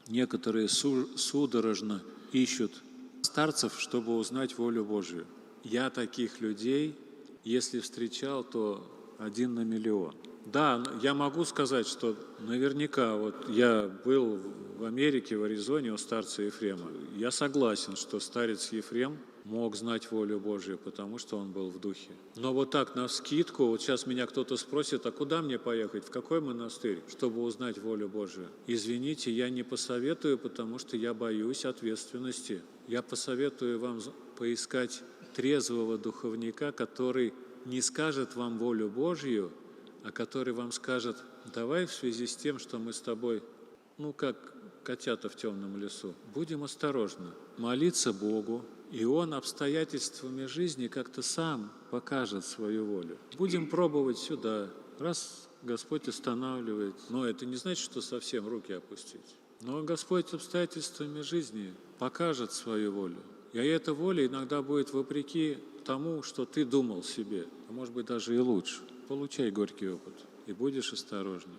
некоторые судорожно ищут старцев, чтобы узнать волю Божию. Я таких людей, если встречал, то 1 на миллион. Да, я могу сказать, что наверняка, вот я был в Америке, в Аризоне у старца Ефрема. Я согласен, что старец Ефрем мог знать волю Божию, потому что он был в духе. Но вот так навскидку, вот сейчас меня кто-то спросит, а куда мне поехать, в какой монастырь, чтобы узнать волю Божию? Извините, я не посоветую, потому что я боюсь ответственности. Я посоветую вам поискать трезвого духовника, который не скажет вам волю Божью, а который вам скажет: давай в связи с тем, что мы с тобой, как котята в темном лесу, будем осторожны, молиться Богу, и Он обстоятельствами жизни как-то сам покажет свою волю. Будем пробовать сюда, раз Господь останавливает. Но это не значит, что совсем руки опустить. Но Господь обстоятельствами жизни покажет свою волю. И эта воля иногда будет вопреки тому, что ты думал себе, а может быть даже и лучше. Получай горький опыт, и будешь осторожнее.